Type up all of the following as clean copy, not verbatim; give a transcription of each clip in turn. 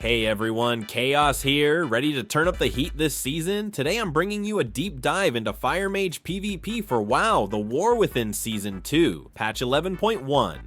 Hey everyone, Chaos here, ready to turn up the heat this season? Today I'm bringing you a deep dive into Fire Mage PvP for WoW, The War Within Season 2, patch 11.1.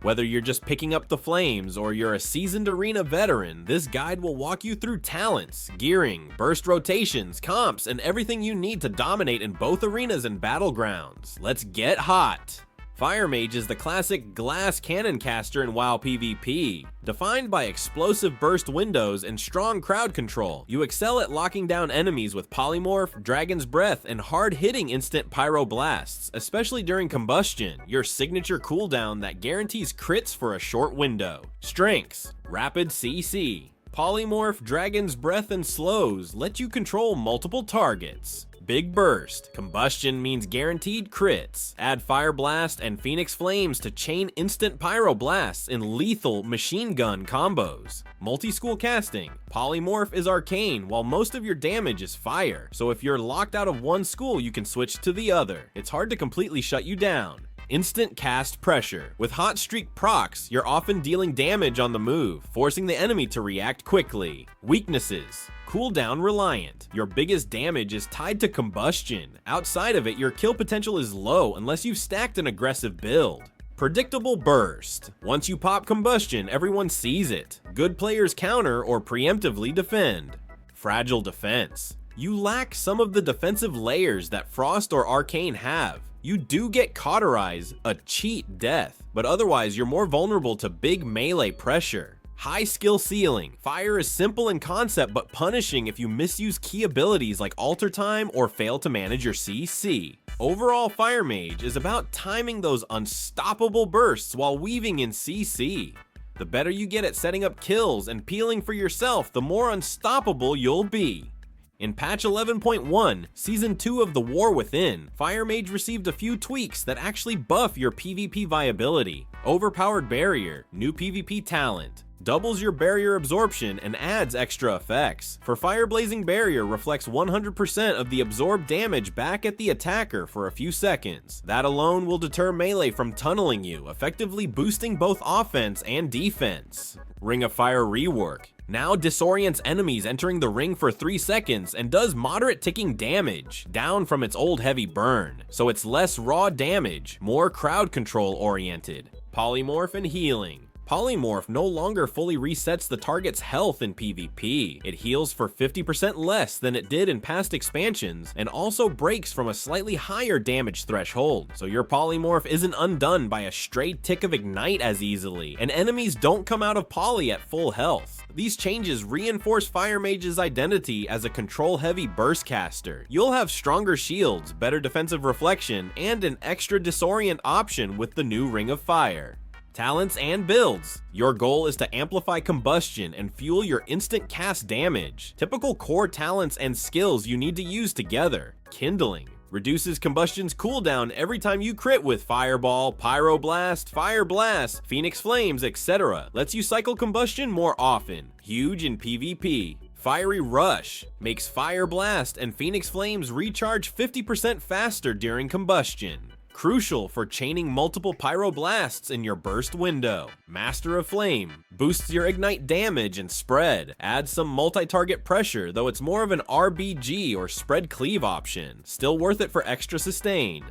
Whether you're just picking up the flames or you're a seasoned arena veteran, this guide will walk you through talents, gearing, burst rotations, comps, and everything you need to dominate in both arenas and battlegrounds. Let's get hot! Fire Mage is the classic glass cannon caster in WoW PvP. Defined by explosive burst windows and strong crowd control, you excel at locking down enemies with Polymorph, Dragon's Breath, and hard-hitting instant pyroblasts, especially during combustion, your signature cooldown that guarantees crits for a short window. Strengths: Rapid CC. Polymorph, Dragon's Breath, and Slows let you control multiple targets. Big Burst. Combustion means guaranteed crits. Add Fire Blast and Phoenix Flames to chain instant pyroblasts in lethal machine gun combos. Multi-school casting. Polymorph is arcane, while most of your damage is fire, so if you're locked out of one school, you can switch to the other. It's hard to completely shut you down. Instant cast pressure. With hot streak procs, you're often dealing damage on the move, forcing the enemy to react quickly. Weaknesses: cooldown reliant. Your biggest damage is tied to combustion. Outside of it, your kill potential is low unless you've stacked an aggressive build. Predictable burst. Once you pop combustion, everyone sees it. Good players counter or preemptively defend. Fragile defense. You lack some of the defensive layers that Frost or Arcane have. You do get Cauterize, a cheat death, but otherwise you're more vulnerable to big melee pressure. High skill ceiling. Fire is simple in concept but punishing if you misuse key abilities like alter time or fail to manage your CC. Overall, Fire Mage is about timing those unstoppable bursts while weaving in CC. The better you get at setting up kills and peeling for yourself, the more unstoppable you'll be. In patch 11.1, Season 2 of The War Within, Fire Mage received a few tweaks that actually buff your PvP viability. Overpowered Barrier, new PvP talent, doubles your barrier absorption and adds extra effects. For Fire Blazing Barrier reflects 100% of the absorbed damage back at the attacker for a few seconds. That alone will deter melee from tunneling you, effectively boosting both offense and defense. Ring of Fire rework now disorients enemies entering the ring for 3 seconds and does moderate ticking damage, down from its old heavy burn, so it's less raw damage, more crowd control oriented. Polymorph and healing. Polymorph no longer fully resets the target's health in PvP. It heals for 50% less than it did in past expansions, and also breaks from a slightly higher damage threshold, so your Polymorph isn't undone by a stray tick of Ignite as easily, and enemies don't come out of Poly at full health. These changes reinforce Fire Mage's identity as a control-heavy burst caster. You'll have stronger shields, better defensive reflection, and an extra disorient option with the new Ring of Fire. Talents and builds. Your goal is to amplify combustion and fuel your instant cast damage. Typical core talents and skills you need to use together. Kindling. Reduces combustion's cooldown every time you crit with Fireball, Pyroblast, Fire Blast, Phoenix Flames, etc. Lets you cycle combustion more often. Huge in PvP. Fiery Rush makes Fire Blast and Phoenix Flames recharge 50% faster during combustion. Crucial for chaining multiple pyroblasts in your burst window. Master of Flame boosts your ignite damage and spread. Adds some multi-target pressure, though it's more of an RBG or spread cleave option. Still worth it for extra sustain.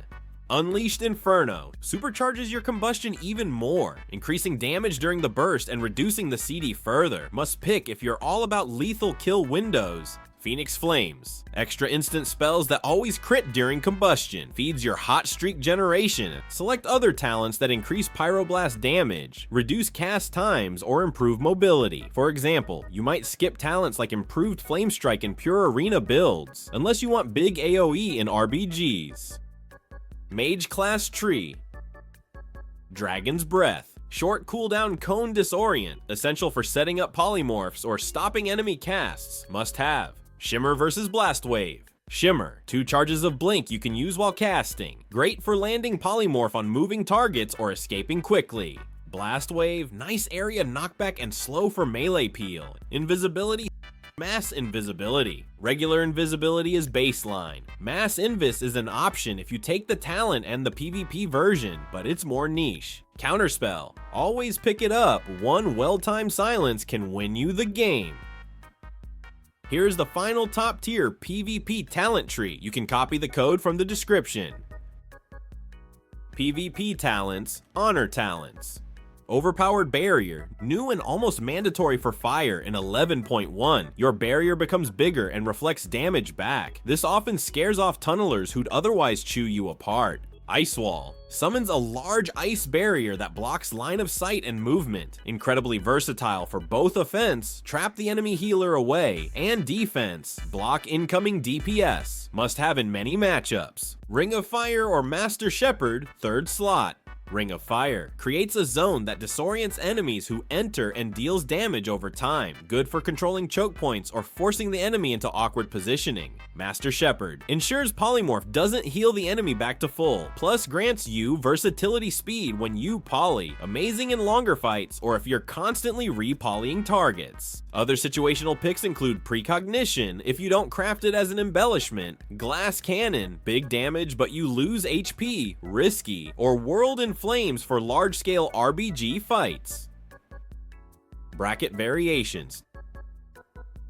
Unleashed Inferno supercharges your combustion even more, increasing damage during the burst and reducing the CD further. Must pick if you're all about lethal kill windows. Phoenix Flames. Extra instant spells that always crit during combustion. Feeds your hot streak generation. Select other talents that increase pyroblast damage, reduce cast times, or improve mobility. For example, you might skip talents like improved flame strike in pure arena builds, unless you want big AoE in RBGs. Mage class tree. Dragon's Breath. Short cooldown cone disorient, essential for setting up polymorphs or stopping enemy casts. Must have. Shimmer versus Blast Wave. Shimmer, 2 charges of blink you can use while casting. Great for landing polymorph on moving targets or escaping quickly. Blast Wave, nice area knockback and slow for melee peel. Invisibility Mass invisibility. Regular invisibility is baseline. Mass invis is an option if you take the talent and the PvP version, but it's more niche. Counterspell. Always pick it up. One well-timed silence can win you the game. Here's the final top tier PvP talent tree. You can copy the code from the description. PvP talents, honor talents. Overpowered barrier, new and almost mandatory for fire in 11.1. Your barrier becomes bigger and reflects damage back. This often scares off tunnelers who'd otherwise chew you apart. Ice Wall summons a large ice barrier that blocks line of sight and movement. Incredibly versatile for both offense, trap the enemy healer away, and defense, block incoming DPS. Must have in many matchups. Ring of Fire or Master Shepherd, 3rd slot. Ring of Fire creates a zone that disorients enemies who enter and deals damage over time. Good for controlling choke points or forcing the enemy into awkward positioning. Master Shepherd ensures polymorph doesn't heal the enemy back to full, plus grants you versatility speed when you poly, amazing in longer fights or if you're constantly re-polying targets. Other situational picks include Precognition if you don't craft it as an embellishment, Glass Cannon, big damage but you lose HP, risky, or World in Flames for large-scale RBG fights. Bracket variations.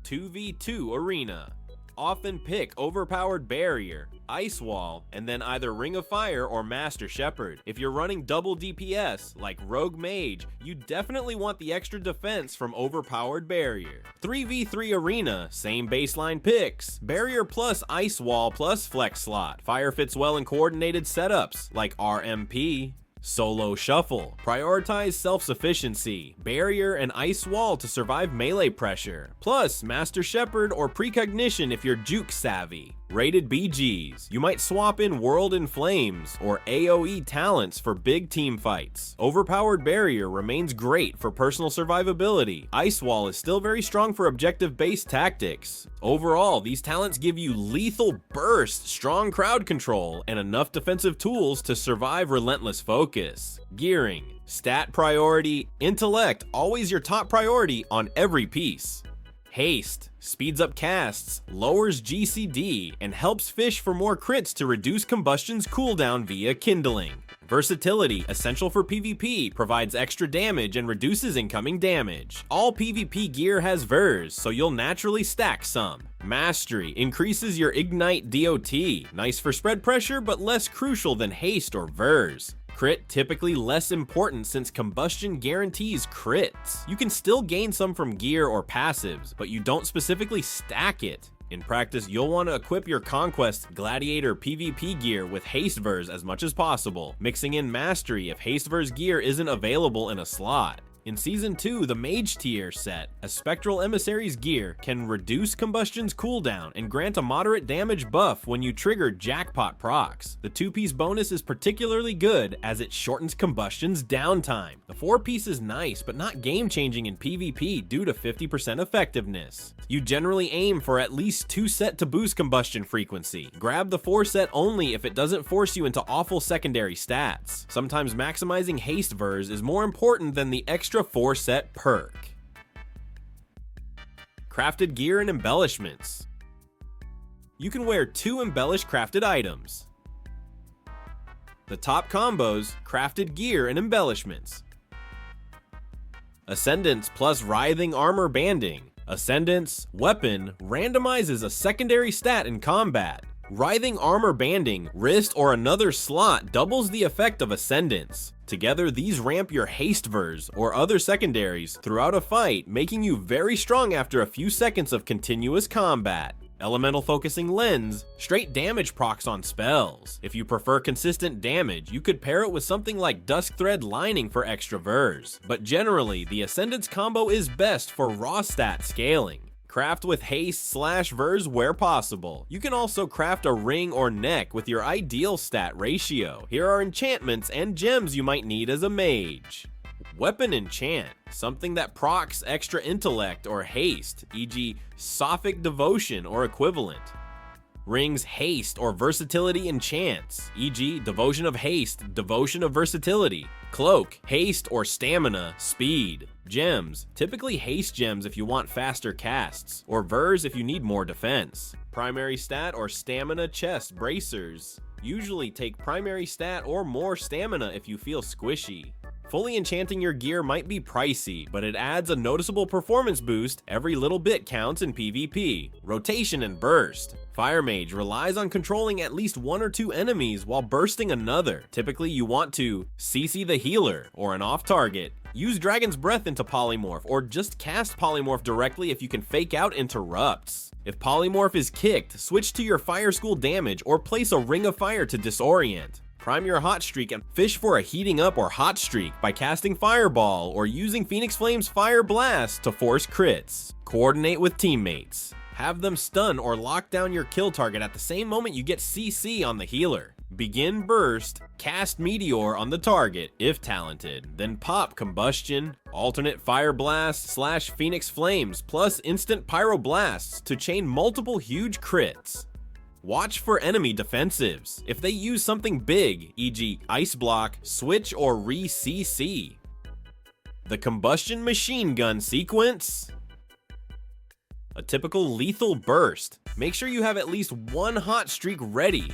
2v2 arena. Often pick overpowered barrier, ice wall, and then either Ring of Fire or Master Shepherd. If you're running double DPS, like Rogue Mage, you definitely want the extra defense from overpowered barrier. 3v3 arena, same baseline picks, barrier plus ice wall plus flex slot. Fire fits well in coordinated setups, like RMP. Solo Shuffle. Prioritize self-sufficiency, barrier and ice wall to survive melee pressure. Plus, Master Shepherd or Precognition if you're juke savvy. Rated BGs. You might swap in World in Flames or AoE talents for big team fights. Overpowered barrier remains great for personal survivability. Ice wall is still very strong for objective-based tactics. Overall, these talents give you lethal burst, strong crowd control, and enough defensive tools to survive relentless focus. Gearing. Stat priority, intellect, always your top priority on every piece. Haste speeds up casts, lowers GCD, and helps fish for more crits to reduce combustion's cooldown via kindling. Versatility, essential for PvP, provides extra damage and reduces incoming damage. All PvP gear has VERS, so you'll naturally stack some. Mastery increases your Ignite DOT, nice for spread pressure but less crucial than Haste or VERS. Crit typically less important since combustion guarantees crits. You can still gain some from gear or passives, but you don't specifically stack it. In practice, you'll want to equip your Conquest Gladiator PvP gear with Haste VERS as much as possible, mixing in Mastery if Haste VERS gear isn't available in a slot. In Season 2, the Mage tier set, a Spectral Emissary's gear can reduce combustion's cooldown and grant a moderate damage buff when you trigger jackpot procs. The 2-piece bonus is particularly good as it shortens combustion's downtime. The 4-piece is nice but not game-changing in PvP due to 50% effectiveness. You generally aim for at least 2 set to boost combustion frequency. Grab the 4 set only if it doesn't force you into awful secondary stats. Sometimes maximizing Haste VERS is more important than the extra 4 set perk. Crafted gear and embellishments. You can wear 2 embellished crafted items. The top combos, crafted gear and embellishments. Ascendance plus writhing armor banding. Ascendance, weapon, randomizes a secondary stat in combat. Writhing armor banding, wrist or another slot doubles the effect of Ascendance. Together, these ramp your Haste VERS or other secondaries throughout a fight, making you very strong after a few seconds of continuous combat. Elemental Focusing Lens, straight damage procs on spells. If you prefer consistent damage, you could pair it with something like Dusk Thread Lining for extra VERS. But generally, the Ascendance combo is best for raw stat scaling. Craft with Haste / VERS where possible. You can also craft a ring or neck with your ideal stat ratio. Here are enchantments and gems you might need as a mage. Weapon enchant, something that procs extra intellect or haste, e.g. Sophic Devotion or equivalent. Rings haste or versatility enchants, e.g. devotion of haste, devotion of versatility. Cloak, haste or stamina, speed. Gems, typically haste gems if you want faster casts, or vers if you need more defense. Primary stat or stamina chest bracers. Usually take primary stat or more stamina if you feel squishy. Fully enchanting your gear might be pricey, but it adds a noticeable performance boost. Every little bit counts in PvP. Rotation and burst. Fire Mage relies on controlling at least 1 or 2 enemies while bursting another. Typically you want to CC the healer or an off target. Use Dragon's Breath into Polymorph, or just cast Polymorph directly if you can fake out interrupts. If Polymorph is kicked, switch to your Fire School damage or place a Ring of Fire to disorient. Prime your hot streak and fish for a heating up or hot streak by casting Fireball or using Phoenix Flame's Fire Blast to force crits. Coordinate with teammates. Have them stun or lock down your kill target at the same moment you get CC on the healer. Begin burst, cast Meteor on the target if talented, then pop Combustion, alternate Fire Blast / Phoenix Flames plus instant Pyroblasts to chain multiple huge crits. Watch for enemy defensives. If they use something big, e.g. Ice Block, switch or re-CC. The Combustion Machine Gun sequence. A typical lethal burst. Make sure you have at least 1 hot streak ready.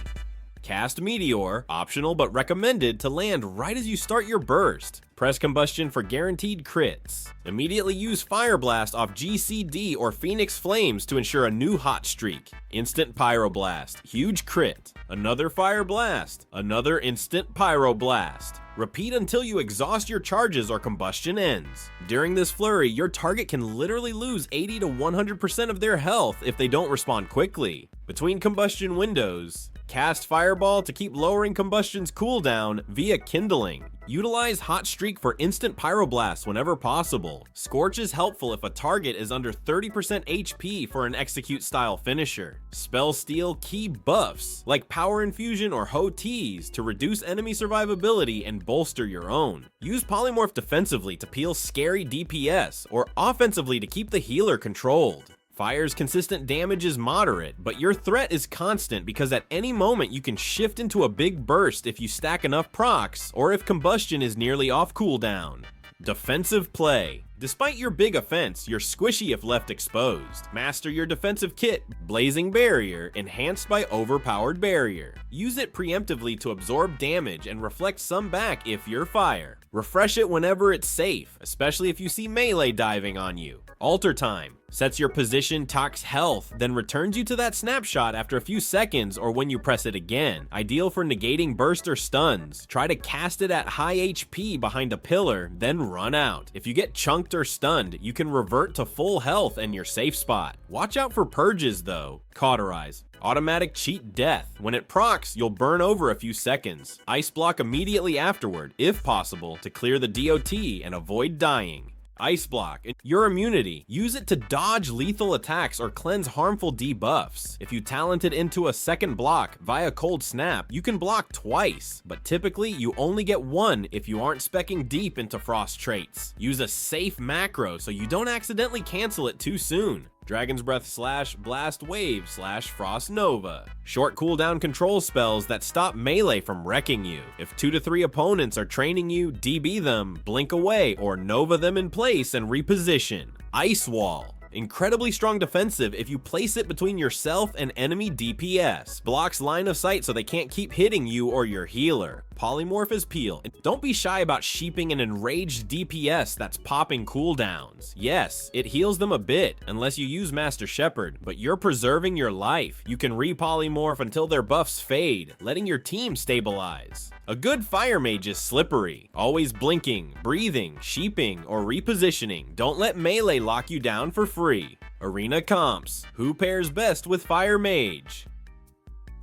Cast Meteor, optional but recommended to land right as you start your burst. Press Combustion for guaranteed crits. Immediately use Fire Blast off GCD or Phoenix Flames to ensure a new hot streak. Instant Pyroblast, huge crit. Another Fire Blast, another instant Pyroblast. Repeat until you exhaust your charges or combustion ends. During this flurry, your target can literally lose 80 to 100% of their health if they don't respond quickly. Between combustion windows, cast Fireball to keep lowering combustion's cooldown via kindling. Utilize Hot Streak for instant Pyroblast whenever possible. Scorch is helpful if a target is under 30% HP for an execute style finisher. Spell Steal key buffs like Power Infusion or Ho-Tees to reduce enemy survivability and bolster your own. Use Polymorph defensively to peel scary DPS or offensively to keep the healer controlled. Fire's consistent damage is moderate, but your threat is constant because at any moment you can shift into a big burst if you stack enough procs, or if combustion is nearly off cooldown. Defensive play. Despite your big offense, you're squishy if left exposed. Master your defensive kit, Blazing Barrier, enhanced by Overpowered Barrier. Use it preemptively to absorb damage and reflect some back if you're fire. Refresh it whenever it's safe, especially if you see melee diving on you. Alter Time. Sets your position, talks health, then returns you to that snapshot after a few seconds or when you press it again. Ideal for negating burst or stuns. Try to cast it at high HP behind a pillar, then run out. If you get chunked or stunned, you can revert to full health and your safe spot. Watch out for purges though. Cauterize. Automatic cheat death. When it procs, you'll burn over a few seconds. Ice block immediately afterward, if possible, to clear the DOT and avoid dying. Ice block. Your immunity. Use it to dodge lethal attacks or cleanse harmful debuffs. If you talent it into a second block via cold snap, you can block twice, but typically you only get 1 if you aren't speccing deep into frost traits. Use a safe macro so you don't accidentally cancel it too soon. Dragon's Breath / Blast Wave / Frost Nova. Short cooldown control spells that stop melee from wrecking you. If 2 to 3 opponents are training you, DB them, blink away, or Nova them in place and reposition. Ice Wall. Incredibly strong defensive if you place it between yourself and enemy DPS. Blocks line of sight so they can't keep hitting you or your healer. Polymorph is Peel. Don't be shy about sheeping an enraged DPS that's popping cooldowns. Yes, it heals them a bit, unless you use Master Shepherd, but you're preserving your life. You can re-polymorph until their buffs fade, letting your team stabilize. A good Fire Mage is slippery, always blinking, breathing, sheeping, or repositioning. Don't let melee lock you down for free. Arena comps. Who pairs best with Fire Mage?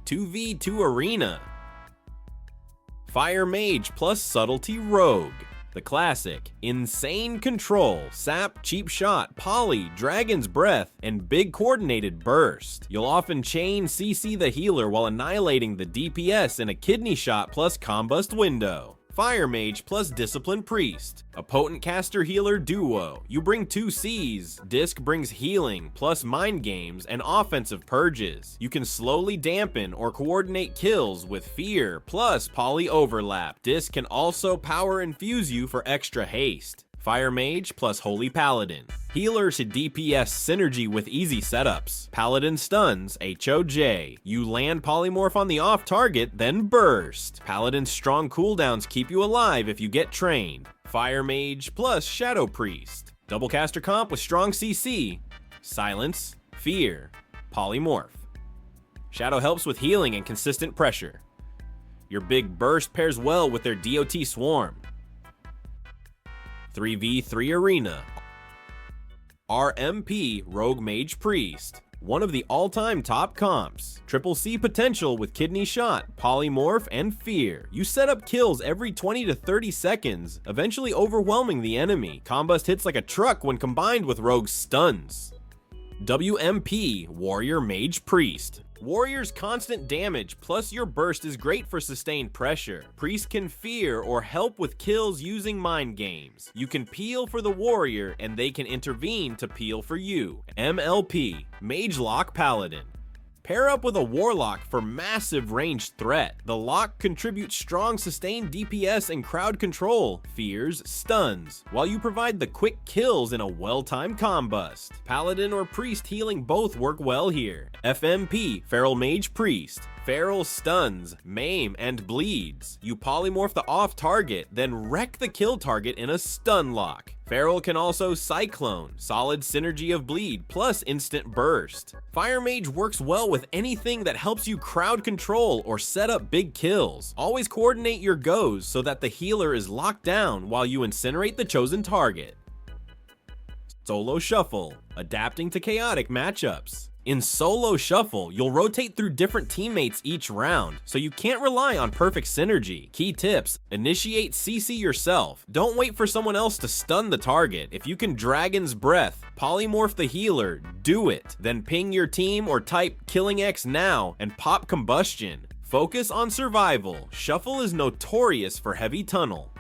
2v2 Arena. Fire Mage plus Subtlety Rogue. The classic. Insane control, sap, cheap shot, poly, dragon's breath, and big coordinated burst. You'll often chain CC the healer while annihilating the DPS in a kidney shot plus combust window. Fire Mage plus Discipline Priest, a potent caster healer duo. You bring 2 Cs. Disc brings healing plus mind games and offensive purges. You can slowly dampen or coordinate kills with Fear plus Poly Overlap. Disc can also power infuse you for extra haste. Fire Mage plus Holy Paladin. Healer to DPS synergy with easy setups. Paladin stuns, HOJ. You land polymorph on the off target, then burst. Paladin's strong cooldowns keep you alive if you get trained. Fire Mage plus Shadow Priest. Double caster comp with strong CC. Silence, Fear, Polymorph. Shadow helps with healing and consistent pressure. Your big burst pairs well with their DOT Swarm. 3v3 Arena. RMP Rogue Mage Priest. One of the all-time top comps. Triple C potential with Kidney Shot, Polymorph, and Fear. You set up kills every 20 to 30 seconds, eventually overwhelming the enemy. Combust hits like a truck when combined with Rogue's stuns. WMP Warrior Mage Priest. Warrior's constant damage plus your burst is great for sustained pressure. Priest can fear or help with kills using mind games. You can peel for the warrior and they can intervene to peel for you. MLP Mage Lock Paladin. Pair up with a Warlock for massive ranged threat. The Lock contributes strong sustained DPS and crowd control, fears, stuns, while you provide the quick kills in a well-timed combust. Paladin or Priest healing both work well here. FMP, Feral Mage Priest. Feral stuns, maim, and bleeds. You polymorph the off target, then wreck the kill target in a stun lock. Feral can also Cyclone, solid synergy of bleed, plus instant burst. Fire Mage works well with anything that helps you crowd control or set up big kills. Always coordinate your goes so that the healer is locked down while you incinerate the chosen target. Solo Shuffle, adapting to chaotic matchups. In Solo Shuffle, you'll rotate through different teammates each round, so you can't rely on perfect synergy. Key tips: initiate CC yourself. Don't wait for someone else to stun the target. If you can Dragon's Breath, polymorph the healer, do it. Then ping your team or type Killing X now and pop Combustion. Focus on survival. Shuffle is notorious for heavy tunnel.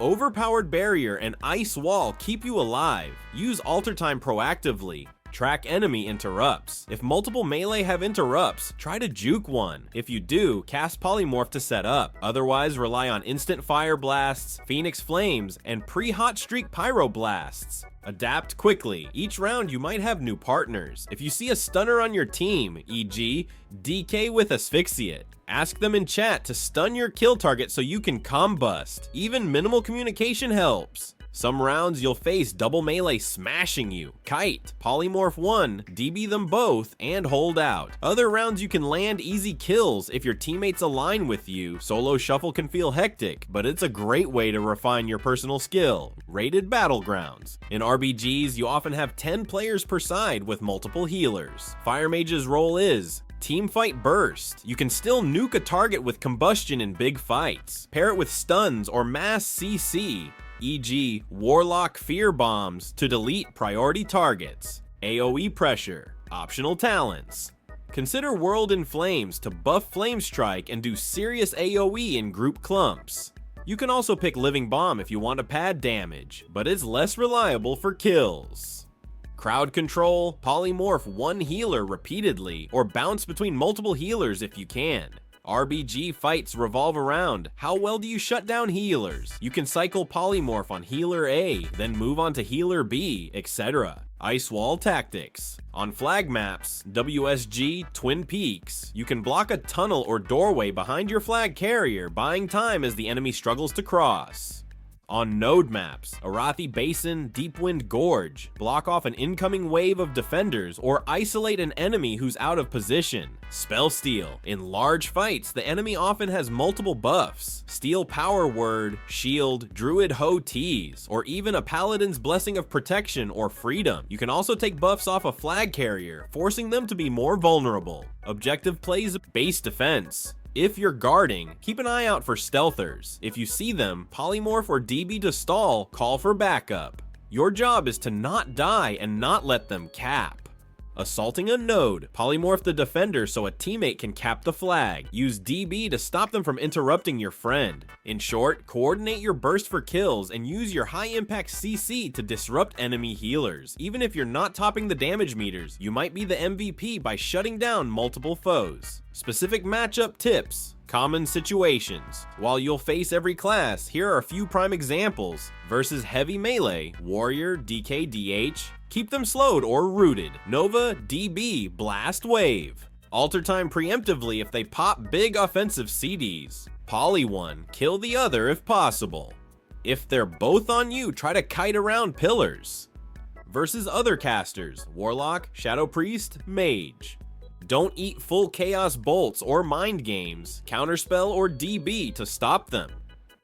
Overpowered Barrier and Ice Wall keep you alive. Use Alter Time proactively. Track enemy interrupts. If multiple melee have interrupts, try to juke one. If you do, cast Polymorph to set up. Otherwise, rely on instant fire blasts, Phoenix Flames, and pre-hot streak pyro blasts. Adapt quickly. Each round you might have new partners. If you see a stunner on your team, e.g. DK with Asphyxiate, ask them in chat to stun your kill target so you can combust. Even minimal communication helps. Some rounds you'll face double melee smashing you. Kite, Polymorph 1, DB them both, and hold out. Other rounds you can land easy kills if your teammates align with you. Solo Shuffle can feel hectic, but it's a great way to refine your personal skill. Rated Battlegrounds. In RBGs, you often have 10 players per side with multiple healers. Fire Mage's role is Teamfight Burst. You can still nuke a target with Combustion in big fights. Pair it with stuns or mass CC. E.g. Warlock Fear Bombs to delete priority targets. AoE Pressure, optional talents. Consider World in Flames to buff Flame Strike and do serious AoE in group clumps. You can also pick Living Bomb if you want to pad damage, but it's less reliable for kills. Crowd Control, polymorph one healer repeatedly, or bounce between multiple healers if you can. RBG fights revolve around how well do you shut down healers. You can cycle polymorph on healer A, then move on to healer B, etc. Ice Wall Tactics. On flag maps, WSG, Twin Peaks, you can block a tunnel or doorway behind your flag carrier, buying time as the enemy struggles to cross. On node maps, Arathi Basin, Deepwind Gorge, block off an incoming wave of defenders or isolate an enemy who's out of position. Spell Steal. In large fights, the enemy often has multiple buffs. Steal Power Word, Shield, Druid Ho Tease, or even a Paladin's Blessing of Protection or Freedom. You can also take buffs off a flag carrier, forcing them to be more vulnerable. Objective plays base defense. If you're guarding, keep an eye out for stealthers. If you see them, polymorph or DB to stall, call for backup. Your job is to not die and not let them cap. Assaulting a node. Polymorph the defender so a teammate can cap the flag. Use DB to stop them from interrupting your friend. In short, coordinate your burst for kills and use your high impact CC to disrupt enemy healers. Even if you're not topping the damage meters, you might be the MVP by shutting down multiple foes. Specific matchup tips. Common situations. While you'll face every class, here are a few prime examples. Versus heavy melee, warrior, DK, DH. Keep them slowed or rooted. Nova, DB, blast wave. Alter time preemptively if they pop big offensive CDs. Poly one, kill the other if possible. If they're both on you, try to kite around pillars. Versus other casters, warlock, shadow priest, mage. Don't eat full chaos bolts or mind games, counterspell or DB to stop them.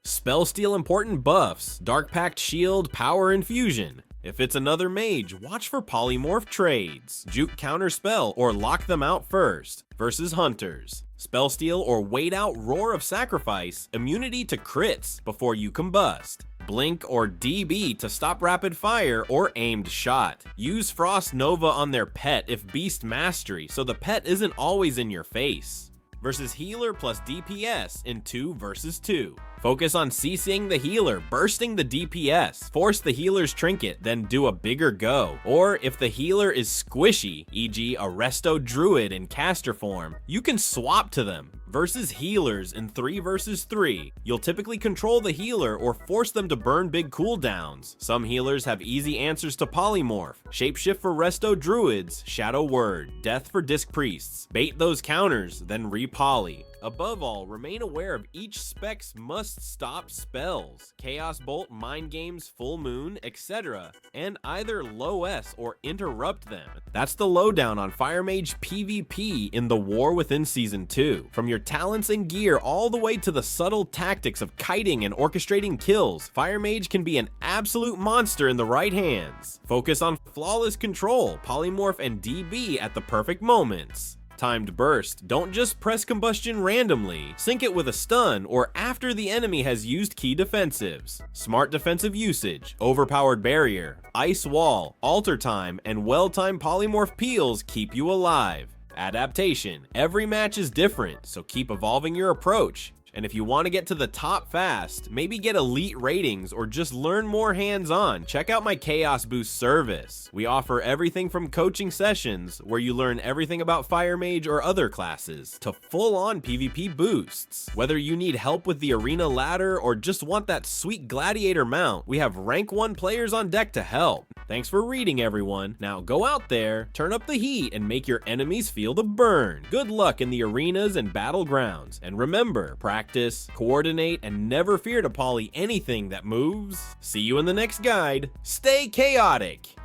Spell steal important buffs, dark pact shield, power infusion. If it's another mage, watch for polymorph trades, juke counterspell or lock them out first. Versus hunters, spell steal or wait out roar of sacrifice, immunity to crits before you combust. Blink or DB to stop rapid fire or aimed shot. Use Frost Nova on their pet if beast mastery so the pet isn't always in your face. Versus healer plus DPS in 2 versus 2. Focus on CCing the healer, bursting the DPS, force the healer's trinket, then do a bigger go. Or if the healer is squishy, e.g. a resto druid in caster form, you can swap to them. Versus healers in 3 versus 3. You'll typically control the healer or force them to burn big cooldowns. Some healers have easy answers to polymorph, shapeshift for resto druids, shadow word, death for disc priests. Bait those counters, then re-poly. Above all, remain aware of each spec's must-stop spells, Chaos Bolt, Mind Games, Full Moon, etc., and either low S or interrupt them. That's the lowdown on Fire Mage PvP in the War Within Season 2. From your talents and gear all the way to the subtle tactics of kiting and orchestrating kills, Fire Mage can be an absolute monster in the right hands. Focus on flawless control, polymorph, and DB at the perfect moments. Timed burst. Don't just press combustion randomly. Sync it with a stun or after the enemy has used key defensives. Smart defensive usage, overpowered barrier, ice wall, alter time, and well-timed polymorph peels keep you alive. Adaptation. Every match is different, so keep evolving your approach. And if you want to get to the top fast, maybe get elite ratings or just learn more hands-on, check out my ChaosBoost service. We offer everything from coaching sessions, where you learn everything about Fire Mage or other classes, to full-on PvP boosts. Whether you need help with the arena ladder or just want that sweet gladiator mount, we have rank 1 players on deck to help. Thanks for reading, everyone. Now go out there, turn up the heat, and make your enemies feel the burn. Good luck in the arenas and battlegrounds. And remember, practice, coordinate, and never fear to poly anything that moves. See you in the next guide. Stay chaotic!